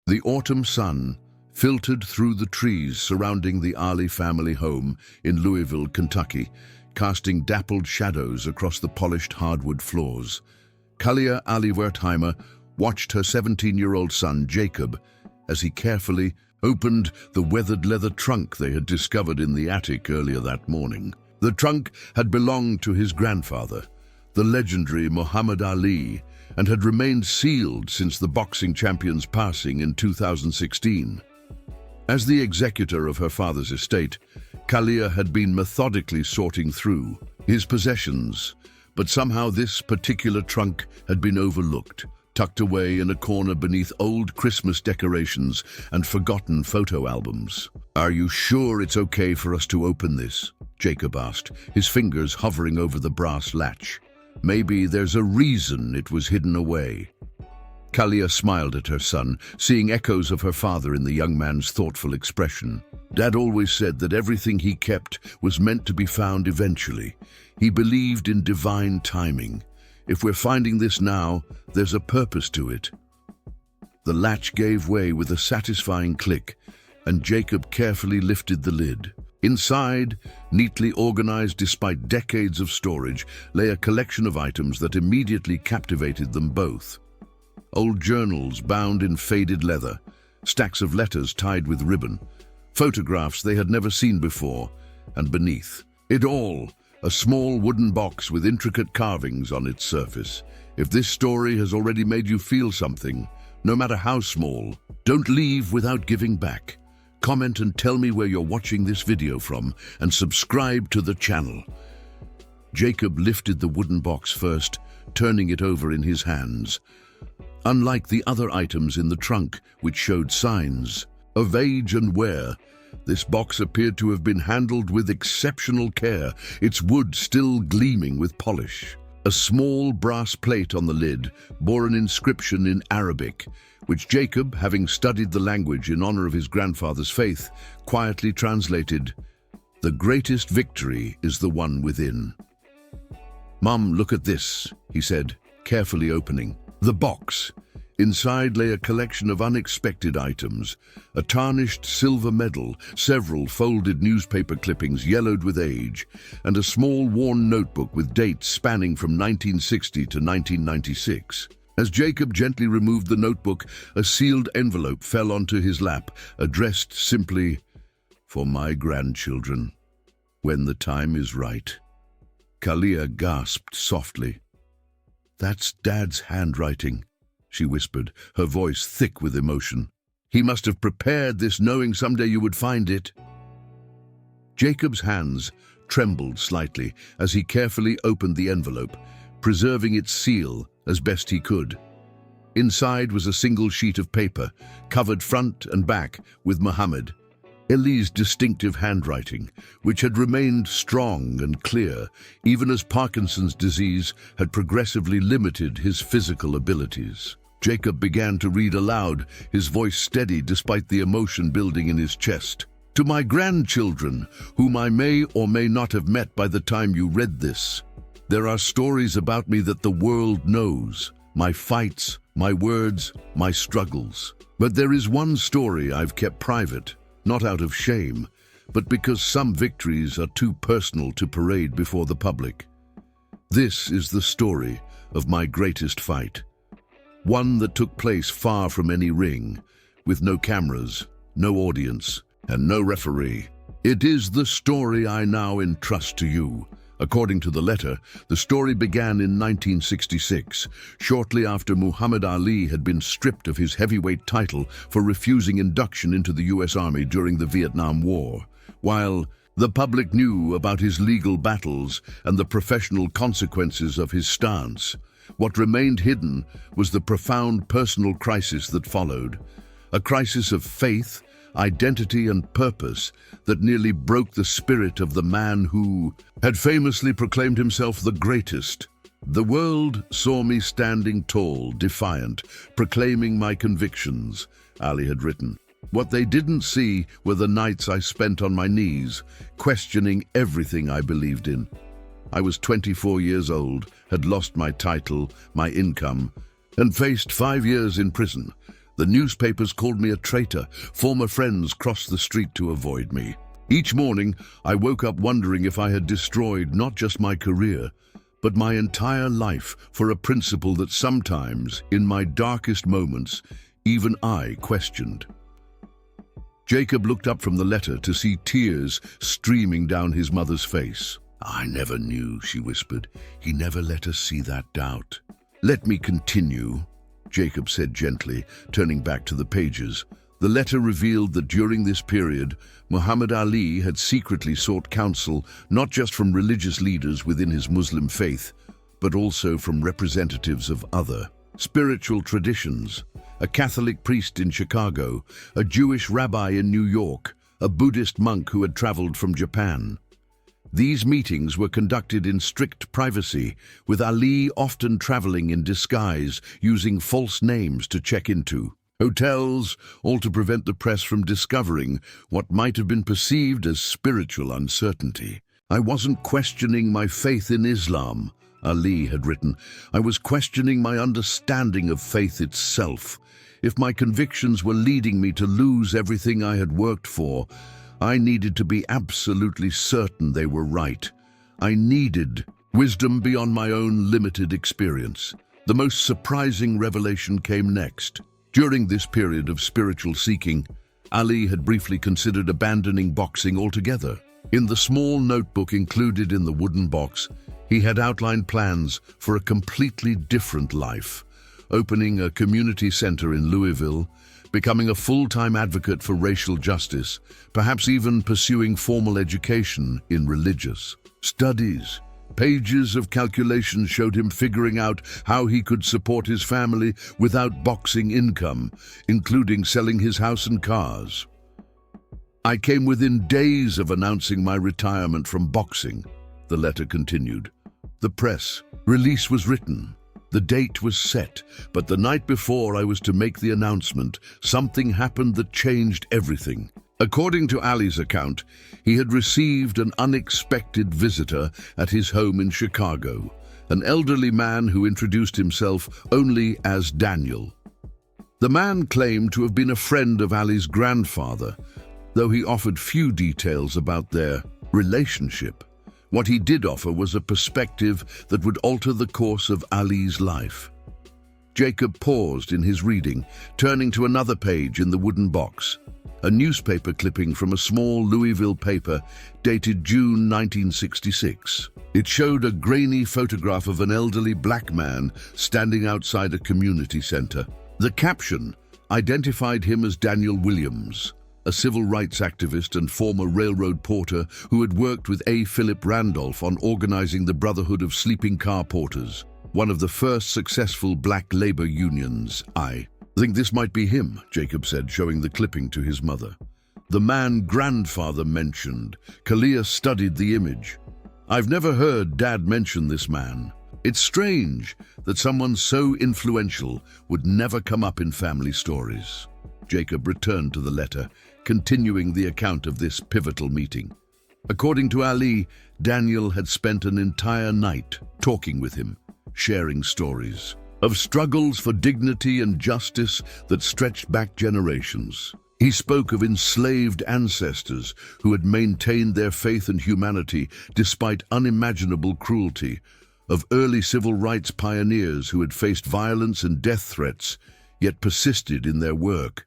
The autumn sun filtered through the trees surrounding the Ali family home in Louisville, Kentucky, casting dappled shadows across the polished hardwood floors. Kalia Ali Wertheimer watched her 17-year-old son, Jacob, as he carefully opened the weathered leather trunk they had discovered in the attic earlier that morning. The trunk had belonged to his grandfather, the legendary Muhammad Ali, and had remained sealed since the boxing champion's passing in 2016. As the executor of her father's estate, Kalia had been methodically sorting through his possessions, but somehow this particular trunk had been overlooked, tucked away in a corner beneath old Christmas decorations and forgotten photo albums. "Are you sure it's okay for us to open this?" Jacob asked, his fingers hovering over the brass latch. "Maybe there's a reason it was hidden away." Kalia smiled at her son, seeing echoes of her father in the young man's thoughtful expression. "Dad always said that everything he kept was meant to be found eventually. He believed in divine timing. If we're finding this now, there's a purpose to it." The latch gave way with a satisfying click, and Jacob carefully lifted the lid. Inside, neatly organized despite decades of storage, lay a collection of items that immediately captivated them both. Old journals bound in faded leather, stacks of letters tied with ribbon, photographs they had never seen before, and beneath it all, a small wooden box with intricate carvings on its surface. If this story has already made you feel something, no matter how small, don't leave without giving back. Comment and tell me where you're watching this video from, and subscribe to the channel. Jacob lifted the wooden box first, turning it over in his hands. Unlike the other items in the trunk, which showed signs of age and wear, this box appeared to have been handled with exceptional care, its wood still gleaming with polish. A small brass plate on the lid bore an inscription in Arabic, which Jacob, having studied the language in honor of his grandfather's faith, quietly translated, "The greatest victory is the one within." "Mom, look at this," he said, carefully opening the box. Inside lay a collection of unexpected items: a tarnished silver medal, several folded newspaper clippings yellowed with age, and a small worn notebook with dates spanning from 1960 to 1996. As Jacob gently removed the notebook, a sealed envelope fell onto his lap, addressed simply, "For my grandchildren, when the time is right." Kalia gasped softly. "That's Dad's handwriting," she whispered, her voice thick with emotion. "He must have prepared this knowing someday you would find it." Jacob's hands trembled slightly as he carefully opened the envelope, preserving its seal as best he could. Inside was a single sheet of paper, covered front and back with Muhammad Ali's distinctive handwriting, which had remained strong and clear, even as Parkinson's disease had progressively limited his physical abilities. Jacob began to read aloud, his voice steady despite the emotion building in his chest. "To my grandchildren, whom I may or may not have met by the time you read this, there are stories about me that the world knows, my fights, my words, my struggles. But there is one story I've kept private, not out of shame, but because some victories are too personal to parade before the public. This is the story of my greatest fight. One that took place far from any ring, with no cameras, no audience, and no referee. It is the story I now entrust to you." According to the letter, the story began in 1966, shortly after Muhammad Ali had been stripped of his heavyweight title for refusing induction into the U.S. Army during the Vietnam War. While the public knew about his legal battles and the professional consequences of his stance, what remained hidden was the profound personal crisis that followed. A crisis of faith, identity, and purpose that nearly broke the spirit of the man who had famously proclaimed himself the greatest. "The world saw me standing tall, defiant, proclaiming my convictions," Ali had written. "What they didn't see were the nights I spent on my knees, questioning everything I believed in. I was 24 years old, had lost my title, my income, and faced 5 years in prison. The newspapers called me a traitor. Former friends crossed the street to avoid me. Each morning, I woke up wondering if I had destroyed not just my career, but my entire life for a principle that sometimes, in my darkest moments, even I questioned. Jacob looked up from the letter to see tears streaming down his mother's face. "I never knew," she whispered. "He never let us see that doubt." "Let me continue," Jacob said gently, turning back to the pages. The letter revealed that during this period, Muhammad Ali had secretly sought counsel not just from religious leaders within his Muslim faith, but also from representatives of other spiritual traditions. A Catholic priest in Chicago, a Jewish rabbi in New York, a Buddhist monk who had traveled from Japan. These meetings were conducted in strict privacy, with Ali often traveling in disguise, using false names to check into hotels, all to prevent the press from discovering what might have been perceived as spiritual uncertainty. "I wasn't questioning my faith in Islam," Ali had written. "I was questioning my understanding of faith itself. If my convictions were leading me to lose everything I had worked for, I needed to be absolutely certain they were right. I needed wisdom beyond my own limited experience." The most surprising revelation came next. During this period of spiritual seeking, Ali had briefly considered abandoning boxing altogether. In the small notebook included in the wooden box, he had outlined plans for a completely different life, opening a community center in Louisville, becoming a full-time advocate for racial justice, perhaps even pursuing formal education in religious studies. Pages of calculations showed him figuring out how he could support his family without boxing income, including selling his house and cars. "I came within days of announcing my retirement from boxing," the letter continued. "The press release was written. The date was set, but the night before I was to make the announcement, something happened that changed everything." According to Ali's account, he had received an unexpected visitor at his home in Chicago, an elderly man who introduced himself only as Daniel. The man claimed to have been a friend of Ali's grandfather, though he offered few details about their relationship. What he did offer was a perspective that would alter the course of Ali's life. Jacob paused in his reading, turning to another page in the wooden box, a newspaper clipping from a small Louisville paper dated June 1966. It showed a grainy photograph of an elderly black man standing outside a community center. The caption identified him as Daniel Williams, a civil rights activist and former railroad porter who had worked with A. Philip Randolph on organizing the Brotherhood of Sleeping Car Porters, one of the first successful black labor unions. "I think this might be him," Jacob said, showing the clipping to his mother. "The man grandfather mentioned." Kalia studied the image. "I've never heard Dad mention this man. It's strange that someone so influential would never come up in family stories." Jacob returned to the letter, continuing the account of this pivotal meeting. According to Ali, Daniel had spent an entire night talking with him, sharing stories of struggles for dignity and justice that stretched back generations. He spoke of enslaved ancestors who had maintained their faith and humanity despite unimaginable cruelty, of early civil rights pioneers who had faced violence and death threats, yet persisted in their work.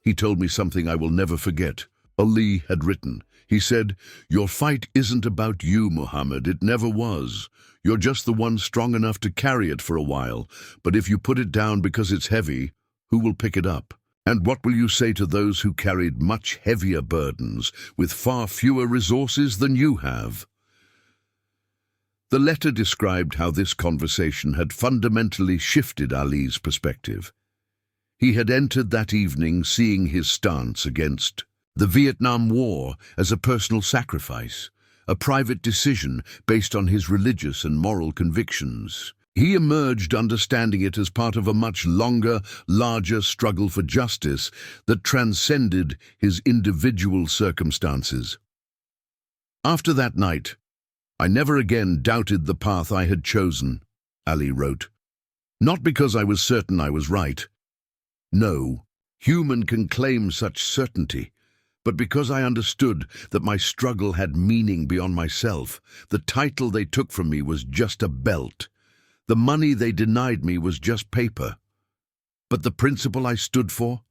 "He told me something I will never forget," Ali had written. He said, "Your fight isn't about you, Muhammad. It never was. You're just the one strong enough to carry it for a while. But if you put it down because it's heavy, who will pick it up? And what will you say to those who carried much heavier burdens with far fewer resources than you have?" The letter described how this conversation had fundamentally shifted Ali's perspective. He had entered that evening seeing his stance against the Vietnam War as a personal sacrifice, a private decision based on his religious and moral convictions. He emerged understanding it as part of a much longer, larger struggle for justice that transcended his individual circumstances. "After that night, I never again doubted the path I had chosen," Ali wrote. "Not because I was certain I was right, No, human can claim such certainty. But because I understood that my struggle had meaning beyond myself, the title they took from me was just a belt. The money they denied me was just paper. But the principle I stood for?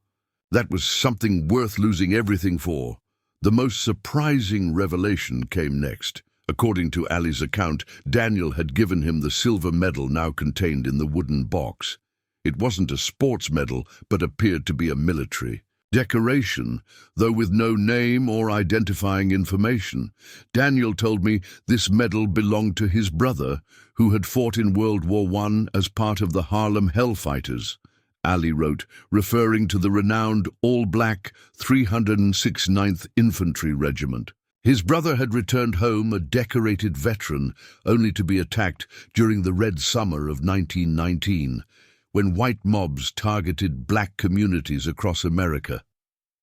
That was something worth losing everything for. The most surprising revelation came next. According to Ali's account, Daniel had given him the silver medal now contained in the wooden box. It wasn't a sports medal, but appeared to be a military decoration, though with no name or identifying information. Daniel told me this medal belonged to his brother, who had fought in World War I as part of the Harlem Hellfighters. Ali wrote, referring to the renowned all-black 306th 9th Infantry Regiment. His brother had returned home a decorated veteran, only to be attacked during the Red Summer of 1919, when white mobs targeted black communities across America.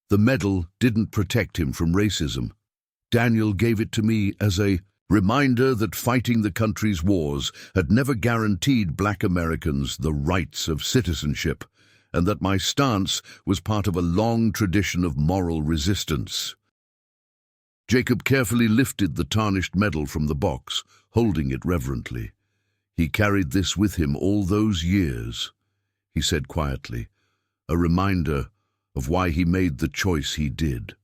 The medal didn't protect him from racism. Daniel gave it to me as a reminder that fighting the country's wars had never guaranteed black Americans the rights of citizenship, and that my stance was part of a long tradition of moral resistance. Jacob carefully lifted the tarnished medal from the box, holding it reverently. He carried this with him all those years, he said quietly, a reminder of why he made the choice he did.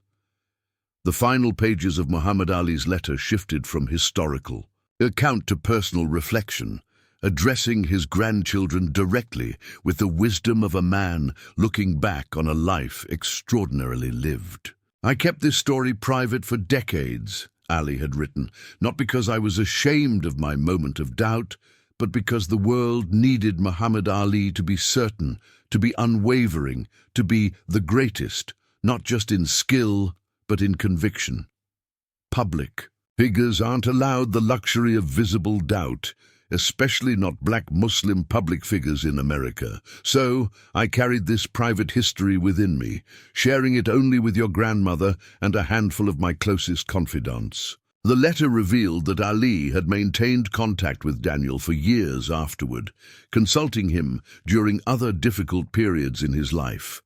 The final pages of Muhammad Ali's letter shifted from historical account to personal reflection, addressing his grandchildren directly with the wisdom of a man looking back on a life extraordinarily lived. I kept this story private for decades, Ali had written, not because I was ashamed of my moment of doubt, but because the world needed Muhammad Ali to be certain, to be unwavering, to be the greatest, not just in skill, but in conviction. Public figures aren't allowed the luxury of visible doubt, especially not black Muslim public figures in America. So I carried this private history within me, sharing it only with your grandmother and a handful of my closest confidants. The letter revealed that Ali had maintained contact with Daniel for years afterward, consulting him during other difficult periods in his life.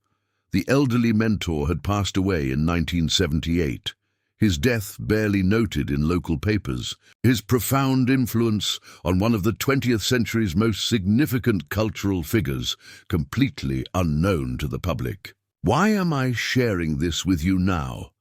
The elderly mentor had passed away in 1978, his death barely noted in local papers, his profound influence on one of the 20th century's most significant cultural figures completely unknown to the public. Why am I sharing this with you now?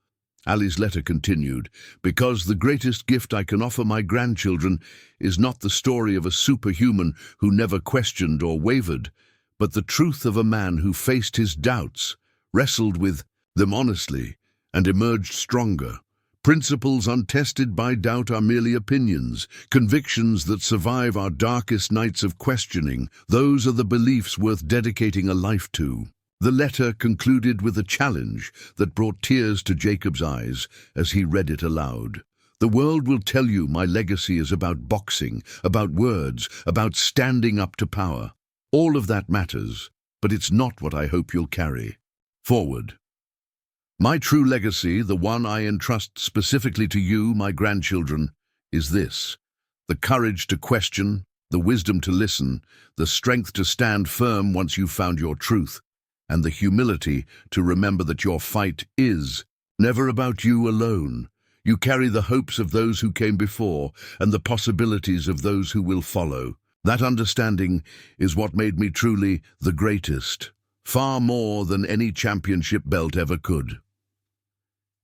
Ali's letter continued, because the greatest gift I can offer my grandchildren is not the story of a superhuman who never questioned or wavered, but the truth of a man who faced his doubts, wrestled with them honestly, and emerged stronger. Principles untested by doubt are merely opinions. Convictions that survive our darkest nights of questioning, those are the beliefs worth dedicating a life to. The letter concluded with a challenge that brought tears to Jacob's eyes as he read it aloud. The world will tell you my legacy is about boxing, about words, about standing up to power. All of that matters, but it's not what I hope you'll carry forward. My true legacy, the one I entrust specifically to you, my grandchildren, is this: the courage to question, the wisdom to listen, the strength to stand firm once you've found your truth, and the humility to remember that your fight is never about you alone. You carry the hopes of those who came before and the possibilities of those who will follow. That understanding is what made me truly the greatest, far more than any championship belt ever could.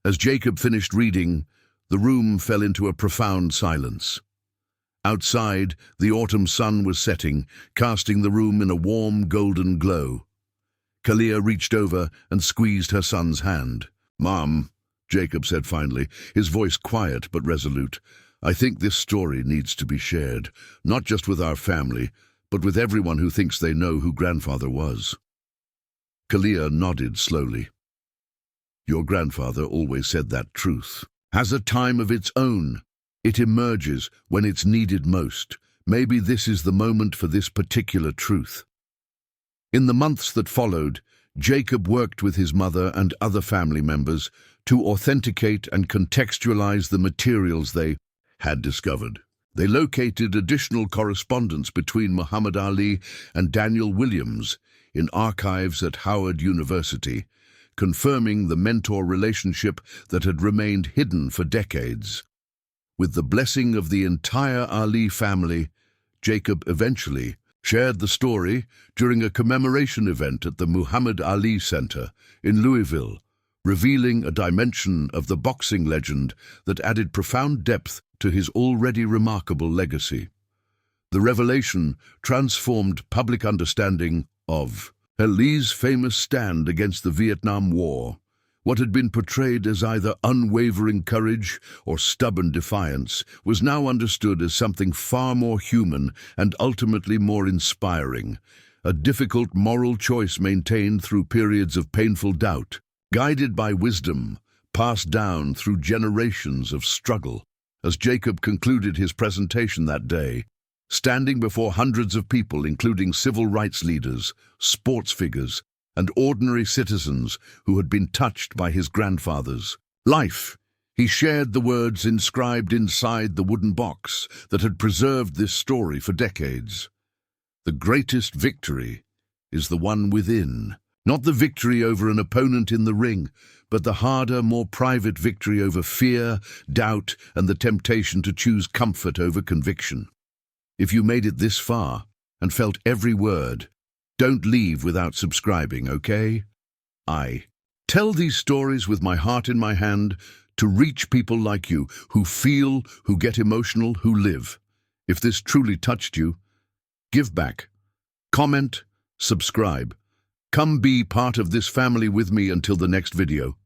As Jacob finished reading, the room fell into a profound silence. Outside, the autumn sun was setting, casting the room in a warm golden glow. Kalia reached over and squeezed her son's hand. "Mom," Jacob said finally, his voice quiet but resolute, "I think this story needs to be shared, not just with our family, but with everyone who thinks they know who grandfather was." Kalia nodded slowly. "Your grandfather always said that truth has a time of its own. It emerges when it's needed most. Maybe this is the moment for this particular truth." In the months that followed, Jacob worked with his mother and other family members to authenticate and contextualize the materials they had discovered. They located additional correspondence between Muhammad Ali and Daniel Williams, in archives at Howard University, confirming the mentor relationship that had remained hidden for decades. With the blessing of the entire Ali family, Jacob eventually shared the story during a commemoration event at the Muhammad Ali Center in Louisville, revealing a dimension of the boxing legend that added profound depth to his already remarkable legacy. The revelation transformed public understanding of Ali's famous stand against the Vietnam War. What had been portrayed as either unwavering courage or stubborn defiance was now understood as something far more human and ultimately more inspiring, a difficult moral choice maintained through periods of painful doubt, guided by wisdom passed down through generations of struggle. As Jacob concluded his presentation that day, standing before hundreds of people including civil rights leaders, sports figures, and ordinary citizens who had been touched by his grandfather's life, he shared the words inscribed inside the wooden box that had preserved this story for decades. The greatest victory is the one within. Not the victory over an opponent in the ring, but the harder, more private victory over fear, doubt, and the temptation to choose comfort over conviction. If you made it this far and felt every word, don't leave without subscribing, okay? I tell these stories with my heart in my hand to reach people like you who feel, who get emotional, who live. If this truly touched you, give back. Comment, subscribe. Come be part of this family with me until the next video.